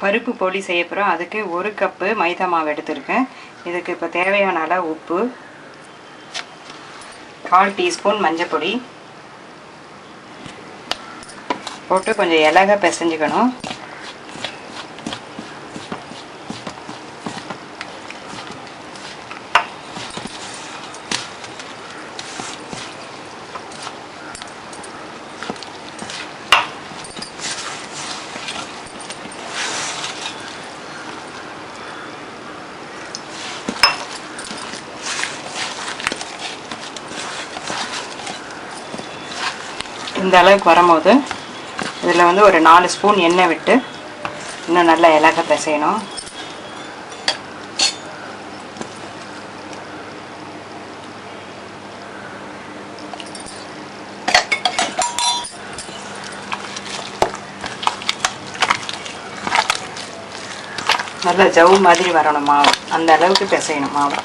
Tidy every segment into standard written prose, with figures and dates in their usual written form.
பருப்பு போலி செய்ய போகிறோம். அதுக்கு 1 கப்பு மைதா மாவு எடுத்துருக்கேன். இதுக்கு இப்போ தேவையான அளவு உப்பு, 1/4 டீஸ்பூன் மஞ்சள் பொடி போட்டு கொஞ்சம் இலக பிசைஞ்சுக்கணும். இந்த அளவுக்கு வரும்போது இதில் வந்து ஒரு 4 ஸ்பூன் எண்ணெய் விட்டு இன்னும் நல்லா இலக பிசையணும். நல்லா ஜவு மாதிரி வரணும் மாவு, அந்த அளவுக்கு பிசையணும் மாவு.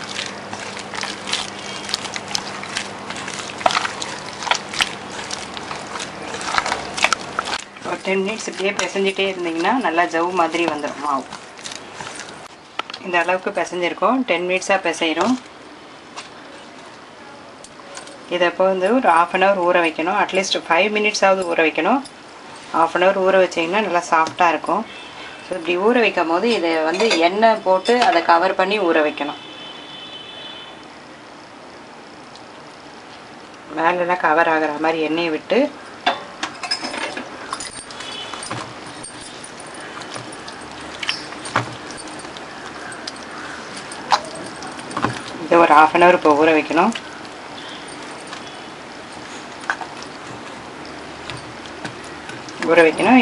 ஒரு 10 மினிட்ஸ் இப்படியே பிசைஞ்சிட்டே இருந்தீங்கன்னா நல்லா ஜவு மாதிரி வந்துடும் மாவு. இந்த அளவுக்கு பிசைஞ்சிருக்கோம். 10 மினிட்ஸாக பிசைகிறோம். இதை இப்போ வந்து ஒரு 1/2 அன் ஹவர் ஊற வைக்கணும். அட்லீஸ்ட் 5 மினிட்ஸாவது ஊற வைக்கணும். 1/2 அன் ஹவர் ஊற வச்சிங்கன்னா நல்லா சாஃப்டாக இருக்கும். ஸோ இப்படி ஊற வைக்கும் போது இதை வந்து எண்ணெய் போட்டு அதை கவர் பண்ணி ஊற வைக்கணும். மேலெல்லாம் கவர் ஆகிற மாதிரி எண்ணெயை விட்டு இதை ஒரு 1/2 அன் ஹவர் இப்போ ஊற வைக்கணும்.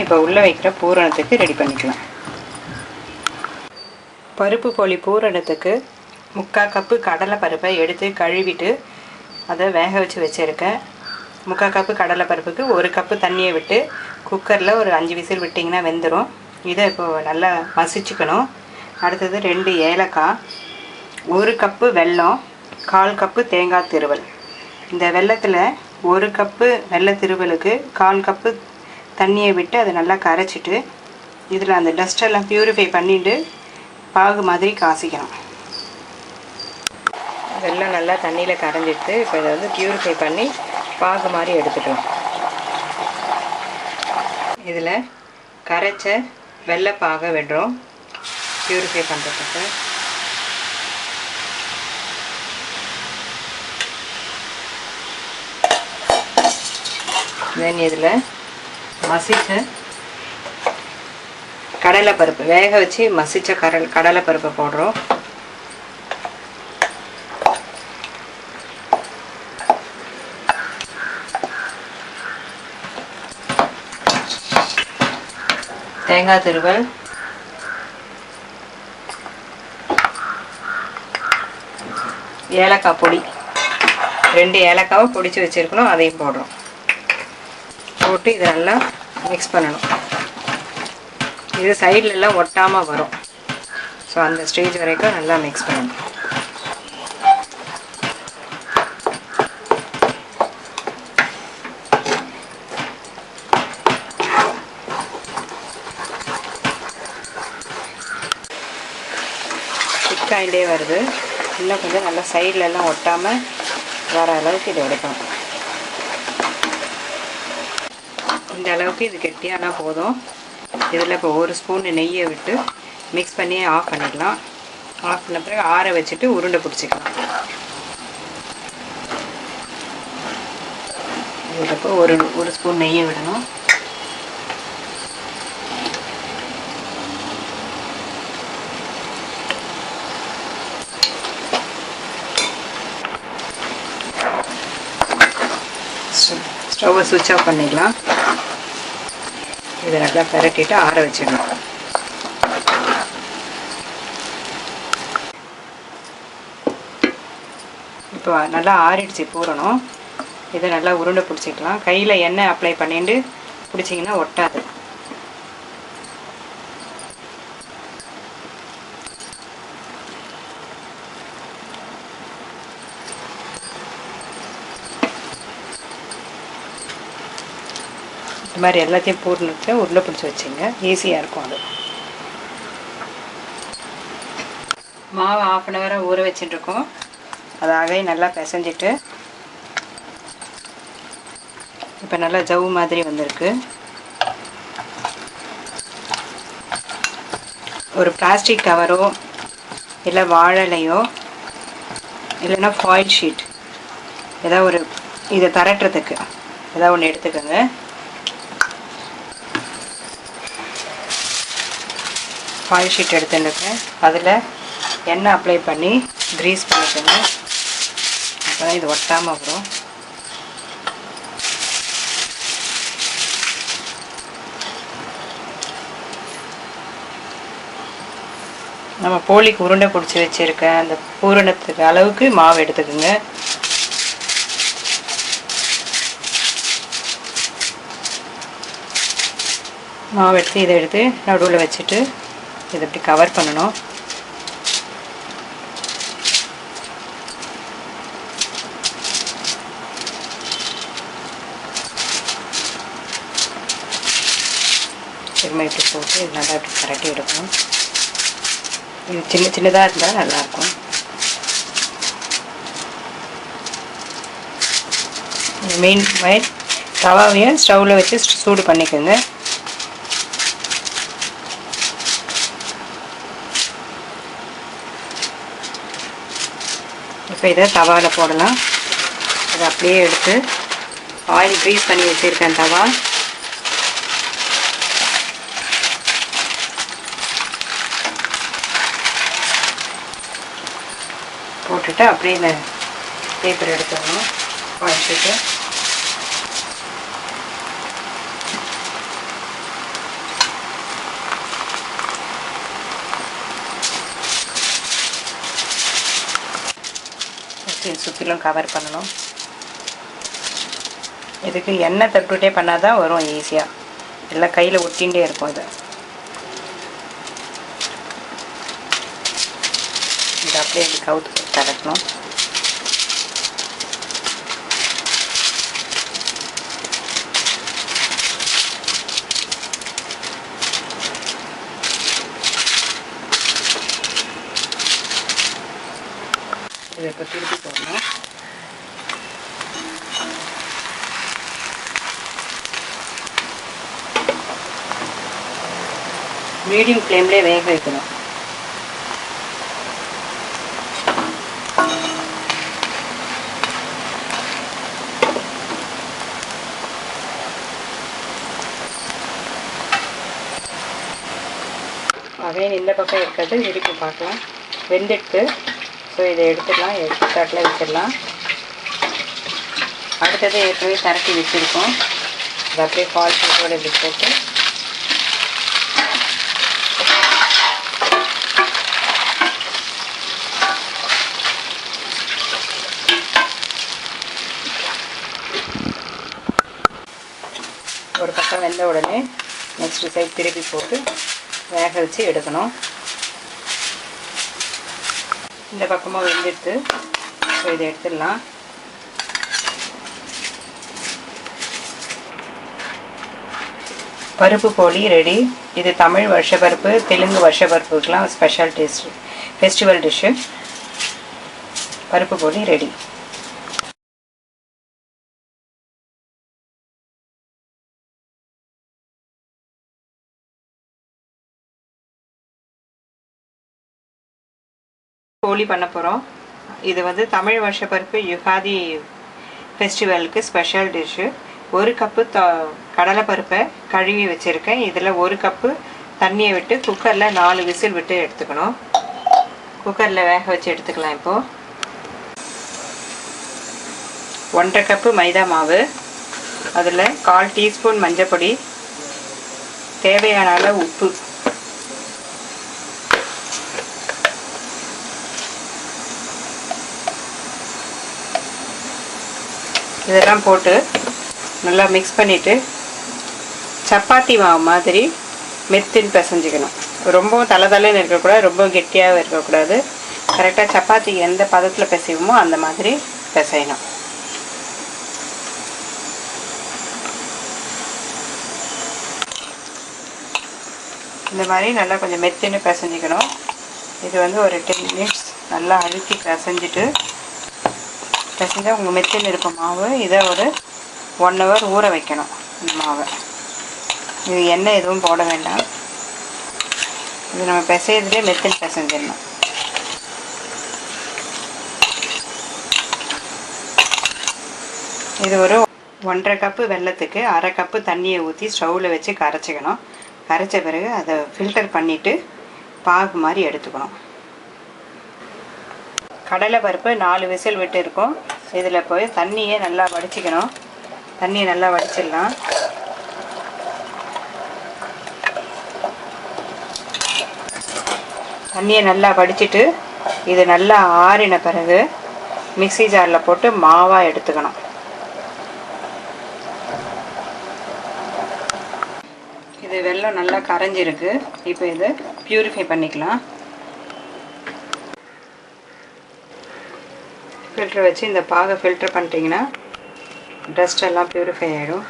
இப்போ உள்ளே வைக்கிற பூரணத்துக்கு ரெடி பண்ணிக்கலாம். பருப்பு போலி பூரணத்துக்கு 3/4 கப்பு கடலை பருப்பை எடுத்து கழுவிட்டு அதை வேக வச்சு வச்சுருக்கேன். 3/4 கப்பு கடலை பருப்புக்கு 1 கப்பு தண்ணியை விட்டு குக்கரில் ஒரு 5 விசில் விட்டிங்கன்னா வெந்துடும். இதை இப்போ நல்லா மசிச்சுக்கணும். அடுத்தது 2 ஏலக்காய், 1 கப்பு வெல்லம், 1/4 கப்பு தேங்காய் திருவல். இந்த வெல்லத்தில் 1 கப்பு வெள்ளை திருவலுக்கு 1/4 கப்பு தண்ணியை விட்டு அதை நல்லா கரைச்சிட்டு இதில் அந்த டஸ்டெல்லாம் ப்யூரிஃபை பண்ணிவிட்டு பாகு மாதிரி காசிக்கணும். வெல்லம் நல்லா தண்ணியில் கரைஞ்சிட்டு இப்போ இதை வந்து ப்யூரிஃபை பண்ணி பாகு மாதிரி எடுத்துக்கலாம். இதில் கரைச்ச வெள்ளைப்பாகை விடுறோம் ப்யூரிஃபை பண்ணுறதுக்கு. தென் இதில் மசிச்ச கடலைப்பருப்பு, வேக வச்சு மசிச்ச கடலைப்பருப்பை போடுறோம். தேங்காய் திருவல், ஏலக்காய் பொடி, 2 ஏலக்காவை பொடிச்சு வச்சுருக்கணும், அதையும் போடுறோம். போட்டு இதை நல்லா மிக்ஸ் பண்ணணும். இது சைட்லெலாம் ஒட்டாமல் வரும். ஸோ அந்த ஸ்டேஜ் வரைக்கும் நல்லா மிக்ஸ் பண்ணணும். திக்காயிலே வருது. இன்னும் கொஞ்சம் நல்லா சைட்லெலாம் ஒட்டாமல் வர அளவுக்கு இதை எடுக்கணும். இந்த அளவுக்கு இது கெட்டியானா போதும். இதில் இப்போ 1 ஸ்பூன் நெய்யை விட்டு மிக்ஸ் பண்ணி ஆஃப் பண்ணிடலாம். ஆஃப் பண்ண பிறகு ஆற வச்சுட்டு உருண்டை பிடிச்சிக்கலாம். இதில் இப்போ ஒரு ஸ்பூன் நெய்யை விடணும். ஸ்டவ்வை சுவிட்ச் ஆஃப் பண்ணிடலாம். இதை நல்லா பரட்டிட்டு ஆற வச்சிடணும். இப்போ நல்லா ஆறிடுச்சு பூரணம். இதை நல்லா உருண்டை பிடிச்சிக்கலாம். கையில் எண்ணெய் அப்ளை பண்ணிட்டு பிடிச்சிங்கன்னா ஒட்டாது. இது மாதிரி எல்லாத்தையும் பூர்ணத்தை உருளை பிடிச்சி வச்சுங்க. ஈஸியாக இருக்கும் அது. மாவு 1/2 அன் ஹவராக ஊற வச்சுட்டுருக்கோம். அதாகவே நல்லா பிசைஞ்சிட்டு இப்போ நல்லா ஜவ்வு மாதிரி வந்திருக்கு. ஒரு பிளாஸ்டிக் கவரோ இல்லை வாழலையோ இல்லைன்னா ஃபாயில் ஷீட் ஏதாவது ஒரு இதை தரட்டுறதுக்கு ஏதாவது ஒன்று எடுத்துக்கோங்க. ஃபாயில் ஷீட் எடுத்துருக்கேன். அதில் எண்ணெய் அப்ளை பண்ணி க்ரீஸ் பண்ணிக்கோங்க. அப்போ தான் இது ஒட்டாமல் வரும். நம்ம போலிக்கு உருண்டை பிடிச்சி வச்சுருக்கேன் அந்த பூரணத்துக்கு அளவுக்கு மாவு எடுத்துக்கோங்க. மாவு எடுத்து இதை எடுத்து நடுவில் வச்சுட்டு இதை இப்படி கவர் பண்ணணும். திரும்ப இப்படி போட்டு இது நல்லா இப்படி கரட்டி எடுக்கணும். இது சின்ன சின்னதாக இருந்தால் நல்லாயிருக்கும். மெயின் தவாவையும் ஸ்டவ்வில் வச்சு சூடு பண்ணிக்கோங்க. இப்போ இதை தவாவில் போடலாம். அதை அப்படியே எடுத்து ஆயில் க்ரீஸ் பண்ணி வச்சுருக்கேன் தவா. போட்டுட்டு அப்படியே இந்த பேப்பர் எடுத்துடணும். வச்சுட்டு சுற்றிலும் கவர் பண்ணணும். இதுக்கு எண்ணெய் தட்டுட்டே பண்ணால் தான் வரும் ஈஸியாக. எல்லாம் கையில் ஒட்டிகிட்டே இருக்கும். இது அப்படியே இப்படி கவுத்து தரக்கணும். இதை இப்போ திருப்பி போடணும். மீடியம் ஃப்ளேம்லேயே வேக வைக்கணும். அதே இந்த பக்கம் இருக்கிறது திருப்பி பார்க்கலாம். வெந்துட்டு ஸோ இதை எடுத்துடலாம். எடுத்து தட்டில் வச்சிடலாம். அடுத்தது ஏற்கனவே தரட்டி வச்சுருக்கோம். அது அப்படியே ஃபால் ஷீட்டோடு இப்படி போட்டு ஒரு பக்கம் வெந்த உடனே நெக்ஸ்ட் சைட் திருப்பி போட்டு வேக வச்சு எடுக்கணும். இந்த பக்கமாக வெந்துடுத்து. ஸோ இதை எடுத்துடலாம். பருப்பு போலி ரெடி. இது தமிழ் வருஷப்பருப்பு, தெலுங்கு வருஷப்பருப்புக்கெலாம் ஸ்பெஷல் டேஸ்ட் ஃபெஸ்டிவல் டிஷ்ஷு. பருப்பு போலி ரெடி. போலி பண்ண போகிறோம். இது வந்து தமிழ் வருஷப்பருப்பு யுகாதி ஃபெஸ்டிவலுக்கு ஸ்பெஷல் டிஷ்ஷு. 1 கப்பு கடலைப்பருப்பை கழுவி வச்சுருக்கேன். இதில் 1 கப்பு தண்ணியை விட்டு குக்கரில் 4 விசில் விட்டு எடுத்துக்கணும். குக்கரில் வேக வச்சு எடுத்துக்கலாம். இப்போது 1.5 கப்பு மைதா மாவு, அதில் 1/4 டீஸ்பூன் மஞ்சள் பொடி, தேவையான அளவு உப்பு, இதெல்லாம் போட்டு நல்லா மிக்ஸ் பண்ணிவிட்டு சப்பாத்தி மாவு மாதிரி மெத்துன்னு பிசைஞ்சிக்கணும். ரொம்பவும் தலைன்னு இருக்கக்கூடாது, ரொம்ப கெட்டியாகவும் இருக்கக்கூடாது. கரெக்டாக சப்பாத்தி எந்த பதத்தில் பிசைவோமோ அந்த மாதிரி பிசையணும். இந்த மாதிரி நல்லா கொஞ்சம் மெத்துன்னு பிசைஞ்சிக்கணும். இது வந்து ஒரு 10 மினிட்ஸ் நல்லா அழுத்தி பிசைஞ்சிட்டு பிசைஞ்சால் உங்கள் மெத்தில் இருக்க மாவு இதை ஒரு 1 ஹவர் ஊற வைக்கணும். இந்த மாவை இது எண்ணெய் எதுவும் போட வேண்டாம். இது நம்ம பிசைறதுலேயே மெத்தில் பிசைஞ்சிடணும். இது ஒரு 1.5 கப்பு வெல்லத்துக்கு 1/2 கப்பு தண்ணியை ஊற்றி ஸ்டவ்வில் வச்சு கரைச்சிக்கணும். கரைச்ச பிறகு அதை ஃபில்டர் பண்ணிவிட்டு பாகு மாதிரி எடுத்துக்கணும். கடலை பருப்பு 4 விசில் விட்டு இருக்கும். இதில் போய் தண்ணியை நல்லா வடிச்சிக்கணும். தண்ணியை நல்லா வடிச்சிடலாம். தண்ணியை நல்லா வடிச்சிட்டு இது நல்லா ஆறின பிறகு மிக்ஸி ஜாரில் போட்டு மாவாக எடுத்துக்கணும். இது வெல்லம் நல்லா கரைஞ்சிருக்கு. இப்போ இது பியூரிஃபை பண்ணிக்கலாம். ஃபில்டர் வச்சு இந்த பாகை ஃபில்டர் பண்ணிட்டீங்கன்னா டஸ்ட் எல்லாம் பியூரிஃபை ஆகிடும்.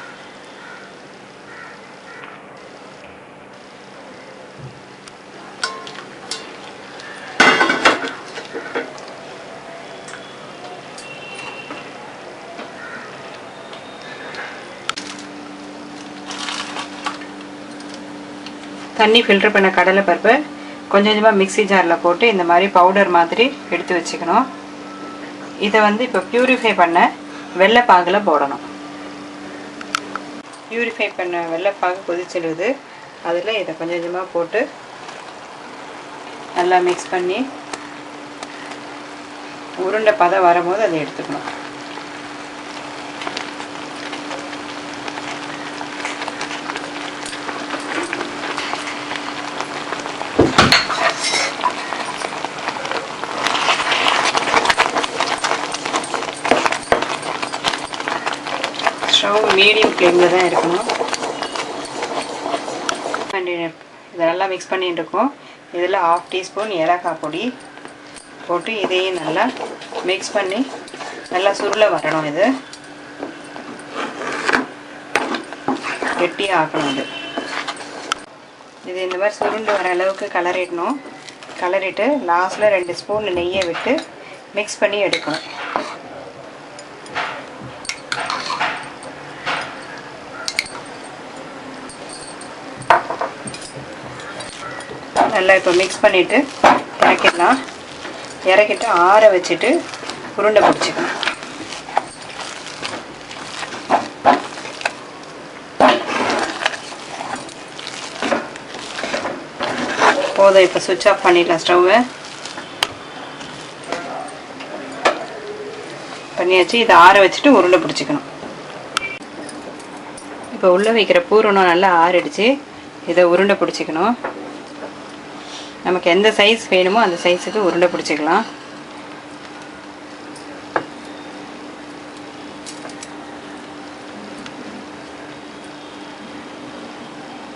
தண்ணி ஃபில்டர் பண்ண கடலை பருப்பு கொஞ்சம் கொஞ்சமாக மிக்ஸி ஜாரில் போட்டு இந்த மாதிரி பவுடர் மாதிரி எடுத்து வச்சுக்கணும். இதை வந்து இப்போ பியூரிஃபை பண்ண வெள்ளைப்பாகில் போடணும். பியூரிஃபை பண்ண வெள்ளைப்பாகு கொதிச்சிடுது. அதில் இதை கொஞ்சம் கொஞ்சமாக போட்டு நல்லா மிக்ஸ் பண்ணி உருண்டை பதம் வரும்போது அதை எடுத்துக்கணும். ஸ்டவ் மீடியம் ஃப்ளேமில் தான் இருக்கணும். இதை நல்லா மிக்ஸ் பண்ணிட்டு இருக்கோம். இதில் 1/2 டீஸ்பூன் ஏலக்காய் பொடி போட்டு இதையும் நல்லா மிக்ஸ் பண்ணி நல்லா சுருள வரணும். இது கெட்டியாக ஆக்கணும். இது இந்த மாதிரி சுருண்டு வர அளவுக்கு கலரிடணும். கலரிட்டு லாஸ்ட்டில் 2 ஸ்பூன் நெய்யை விட்டு மிக்ஸ் பண்ணி எடுக்கணும். நல்லா இப்போ மிக்ஸ் பண்ணிவிட்டு இறக்கிடலாம். இறக்கிட்டு ஆற வச்சுட்டு உருண்டை பிடிச்சிக்கணும். போதும். இப்போ சுவிட்ச் ஆஃப் பண்ணிடலாம். ஸ்டவ்வை பண்ணியாச்சு. இதை ஆற வச்சுட்டு உருண்டை பிடிச்சிக்கணும். இப்போ உள்ளே வைக்கிற பூரணம் நல்லா ஆறிடுச்சு. இதை உருண்டை பிடிச்சிக்கணும். நமக்கு எந்த சைஸ் வேணுமோ அந்த சைஸுக்கு உருண்டை பிடிச்சிக்கலாம்.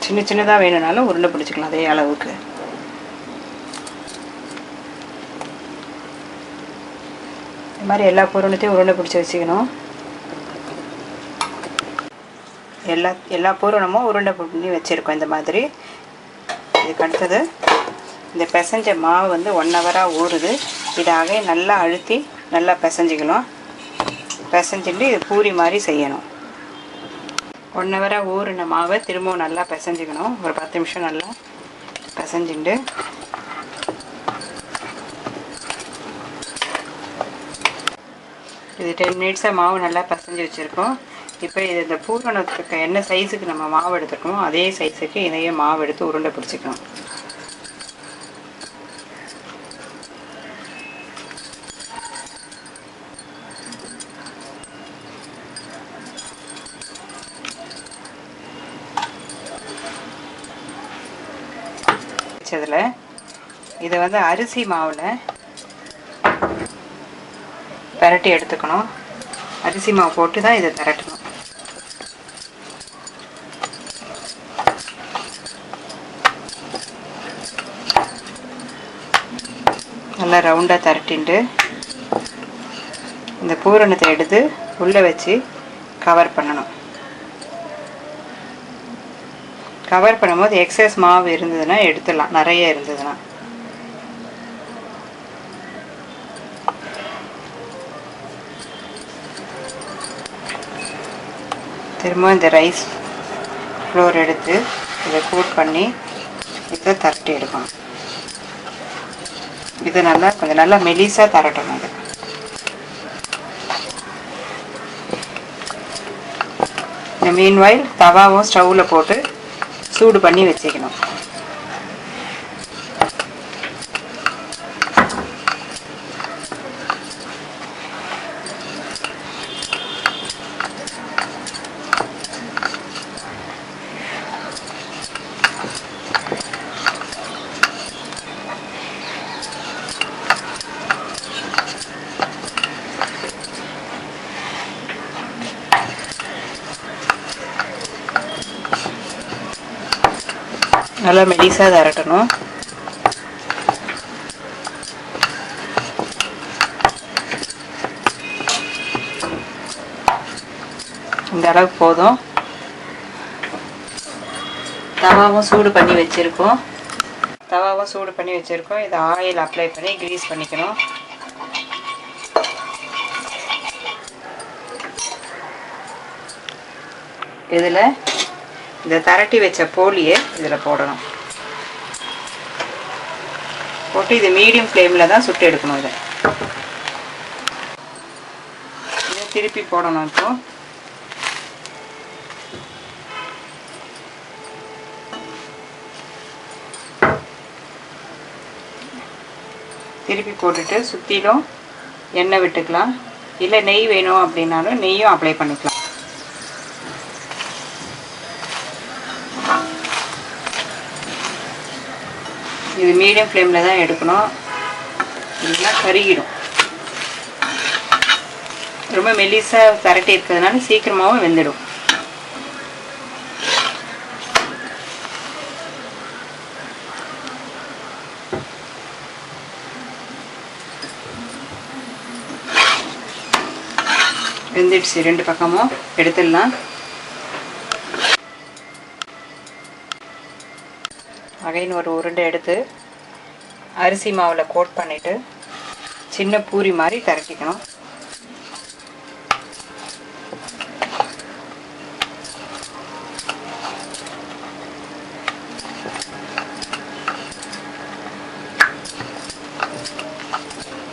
சின்ன சின்னதாக வேணும்னாலும் உருண்டை பிடிச்சிக்கலாம் அதே அளவுக்கு. இந்த மாதிரி எல்லா பூரணத்தையும் உருண்டை பிடிச்சி வச்சுக்கணும். எல்லா பூரணமும் உருண்டை பண்ணி வச்சுருக்கோம். இந்த மாதிரி இதுக்கு அடுத்தது இந்த பிசைஞ்ச மாவு வந்து 1 ஹவராக ஊறுது. இதாக நல்லா அழுத்தி நல்லா பிசைஞ்சிக்கணும். பிசைஞ்சிட்டு இது பூரி மாதிரி செய்யணும். 1 ஹவராக ஊறின மாவை திரும்பவும் நல்லா பிசைஞ்சிக்கணும். ஒரு 10 நிமிஷம் நல்லா பிசைஞ்சிட்டு இது 10 மினிட்ஸாக மாவு நல்லா பிசைஞ்சு வச்சுருக்கோம். இப்போ இது இந்த பூரணத்துக்கு என்ன சைஸுக்கு நம்ம மாவு எடுத்துக்கணுமோ அதே சைஸுக்கு இதையே மாவு எடுத்து உருண்டை பிடிச்சிக்கணும். இதை வந்து அரிசி மாவில் பரட்டி எடுத்துக்கணும். அரிசி மாவு போட்டு தான் இதை திரட்டணும். நல்லா ரவுண்டாக திரட்டிட்டு இந்த பூரணத்தை எடுத்து உள்ளே வச்சு கவர் பண்ணணும். கவர் பண்ணும்போது எக்ஸஸ் மாவு இருந்ததுன்னா எடுத்துடலாம். நிறைய இருந்ததுன்னா திரும்ப இந்த ரைஸ் ஃப்ளோர் எடுத்து இதை கோட் பண்ணி இதை தரட்டி எடுக்கணும். இது கொஞ்சம் நல்லா மெலிசாக தரட்டணும். இது இந்த மீன்வாயில் தவாவும் ஸ்டவ்வில் போட்டு சூடு பண்ணி வச்சுக்கணும். நல்லா மெலிசாக தரட்டணும். இந்த அளவுக்கு போதும். தவாவும் சூடு பண்ணி வச்சுருக்கோம். இதை ஆயில் அப்ளை பண்ணி கிரீஸ் பண்ணிக்கணும். இதில் இந்த தரட்டி வச்ச போலியை இதில் போடணும். போட்டு இது மீடியம் ஃப்ளேமில் தான் சுட்டு எடுக்கணும். இதை திருப்பி போடணும். இப்போ திருப்பி போட்டுட்டு சுற்றிலும் எண்ணெய் விட்டுக்கலாம். இல்லை நெய் வேணும் அப்படின்னாலும் நெய்யும் அப்ளை பண்ணிக்கலாம். இது மீடியம் ஃப்ளேமில் தான் எடுக்கணும், இல்லைன்னா கருகிடும். ரொம்ப மெலிசாக தரட்டி இருக்கிறதுனால சீக்கிரமாகவும் வெந்துடும். வெந்துடுச்சு. ரெண்டு பக்கமும் எடுத்துடலாம். அகைன் ஒரு உருண்டை எடுத்து அரிசி மாவில் கோட் பண்ணிவிட்டு சின்ன பூரி மாதிரி திரட்டிக்கணும்.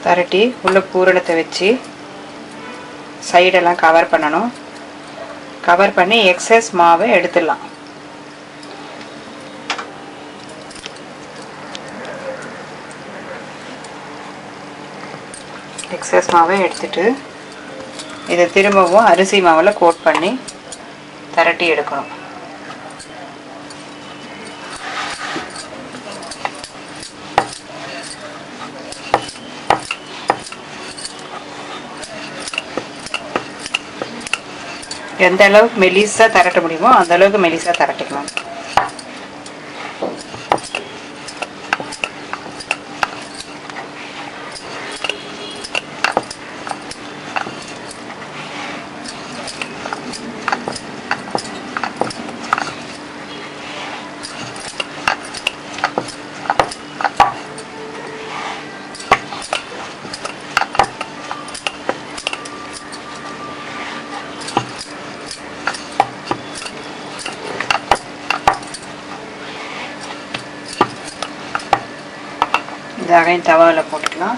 திரட்டி உள்ள பூரணத்தை வச்சு சைடெல்லாம் கவர் பண்ணணும். கவர் பண்ணி எக்ஸஸ் மாவை எடுத்துடலாம். எக்ஸஸ் மாவை எடுத்துட்டு இதை திரும்பவும் அரிசி மாவில் கோட் பண்ணி திரட்டி எடுக்கணும். எந்த அளவுக்கு மெலிசாக திரட்ட முடியுமோ அந்த அளவுக்கு மெலிசாக திரட்டிக்கலாம். அகைன் தவாவில் போட்டுக்கலாம்.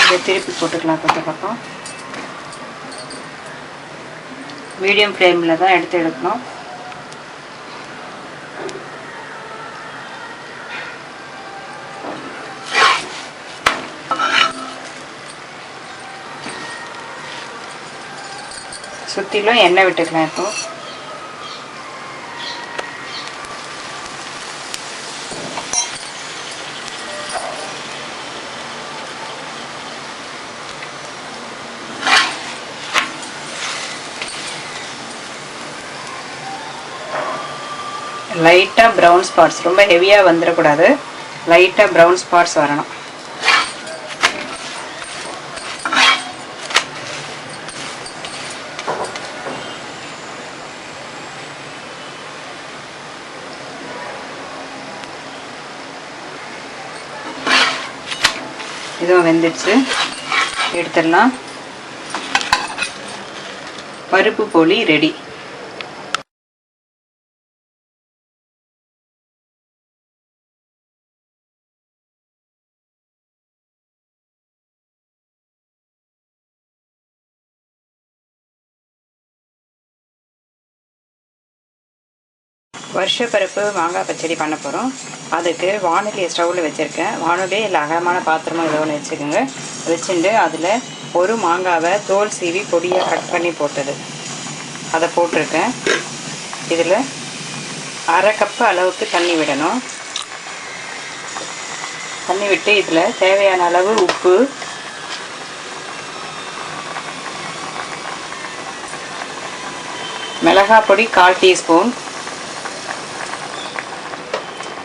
இதை திருப்பி போட்டுக்கலாம். கொஞ்சம் பக்கம் மீடியம் ஃப்ளேமில் தான் எடுக்கணும். சுற்றிலும் எண்ணெய் விட்டுக்கலாம். இப்போ லைட்டாக ப்ரௌன் ஸ்பாட்ஸ், ரொம்ப ஹெவியாக வந்துடக்கூடாது, லைட்டாக ப்ரௌன் ஸ்பாட்ஸ் வரணும். இதுவும் வெந்துடுச்சு, எடுத்துடலாம். பருப்பு போலி ரெடி. வருஷப்பருப்பு மாங்காய் பச்சடி பண்ண போகிறோம். அதுக்கு வானொலியை ஸ்டவ்வில் வச்சுருக்கேன். வானொலி இல்லை அகலமான பாத்திரமாக ஏதோ ஒன்று வச்சுக்கோங்க. வச்சுட்டு அதில் ஒரு மாங்காவை தோல் சீவி பொடியாக கட் பண்ணி போட்டது அதை போட்டிருக்கேன். இதில் அரை கப்பு அளவுக்கு தண்ணி விடணும். தண்ணி விட்டு இதில் தேவையான அளவு உப்பு, மிளகாய் பொடி 1/4 டீஸ்பூன்,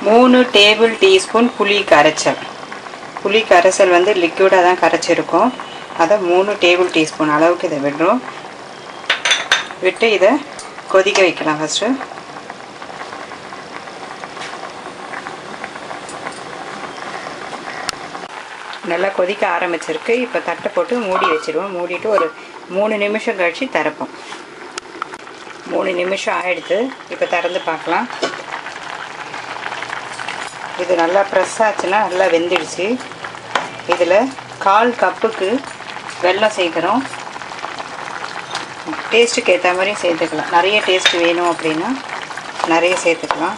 3 டேபிள் டீஸ்பூன் புளி கரைச்சல். புளி கரைசல் வந்து லிக்விடாக தான் கரைச்சிருக்கோம். அதை 3 டேபிள் டீஸ்பூன் அளவுக்கு இதை விடுறோம். விட்டு இதை கொதிக்க வைக்கலாம். ஃபஸ்ட்டு நல்லா கொதிக்க ஆரம்பிச்சிருக்கு. இப்போ தட்டை போட்டு மூடி வச்சுருவோம். மூடிட்டு ஒரு 3 நிமிஷம் கழித்து திறப்போம். 3 நிமிஷம் ஆகிடுது. இப்போ திறந்து பார்க்கலாம். இது நல்லா ப்ரெஸ் ஆச்சுன்னா நல்லா வெந்துடுச்சு. இதில் 1/4 கப்புக்கு வெல்லம் சேர்க்குறோம். டேஸ்ட்டுக்கு ஏற்ற மாதிரி சேர்த்துக்கலாம். நிறைய டேஸ்ட் வேணும் அப்படின்னா நிறைய சேர்த்துக்கலாம்.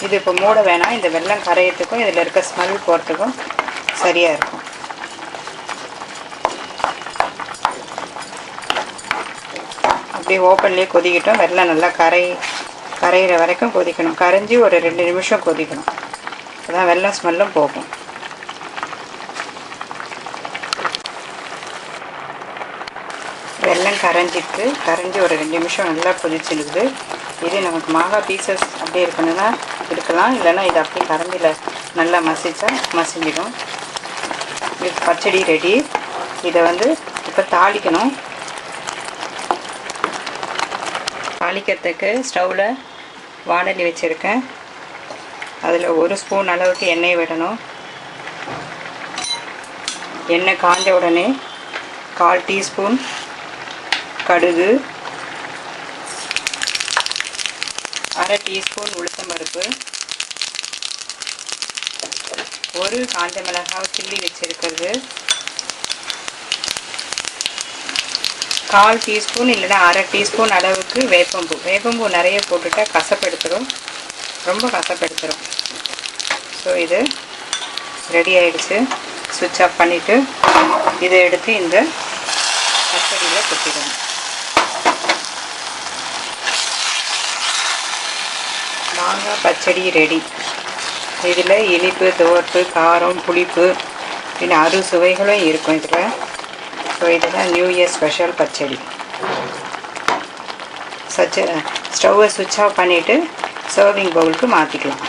இது இப்போ மூட வேணாம். இந்த வெல்லம் கரையிறதுக்கும் இதில் இருக்க ஸ்மெல் போகிறதுக்கும் சரியாக இருக்கும். அப்படியே ஓப்பன்லேயே கொதிக்கட்டும். வெல்லம் நல்லா கரையிற வரைக்கும் கொதிக்கணும். கரைஞ்சி ஒரு 2 நிமிஷம் கொதிக்கணும். அதான் வெல்லம் ஸ்மெல்லும் போகும். வெல்லம் கரைஞ்சி ஒரு 2 நிமிஷம் நல்லா கொதிச்சிடுது. இது நமக்கு மாங்காய் பீசஸ் அப்படியே இருக்கணும்னா இருக்கலாம், இல்லைன்னா இது அப்படியே கரண்டியில் நல்லா மசிஞ்சிடும். இது பச்சடி ரெடி. இதை வந்து இப்போ தாளிக்கணும். தாளிக்கிறதுக்கு ஸ்டவ்வில் வானொலி வச்சுருக்கேன். அதில் 1 ஸ்பூன் அளவுக்கு எண்ணெய் விடணும். எண்ணெய் காஞ்ச உடனே 1/4 டீஸ்பூன் கடுகு, 1/2 டீஸ்பூன் உளுத்தம்பருப்பு, 1 காஞ்ச மிளகாய் கிள்ளி வச்சுருக்கிறது, 1/4 டீஸ்பூன் இல்லைன்னா 1/2 டீஸ்பூன் அளவுக்கு வேப்பம்பூ. வேப்பம்பூ நிறைய போட்டுட்டா கசப்படுத்துடும், ரொம்ப கசப்படுத்துடும். ஸோ இது ரெடி ஆகிடுச்சு. சுவிட்ச் ஆஃப் பண்ணிவிட்டு இதை எடுத்து இந்த பச்சடியில் கொட்டிடணும். மாங்காய் பச்சடி ரெடி. இதில் இனிப்பு, துவர்ப்பு, காரம், புளிப்பு இன்னும் 6 சுவைகளும் இருக்கும் இதில். ஸோ இதுதான் நியூ இயர் ஸ்பெஷல் பச்சடி. ஸ்டவ்வை சுவிட்ச் ஆஃப் பண்ணிவிட்டு சர்விங் பவுலுக்கு மாற்றிக்கலாம்.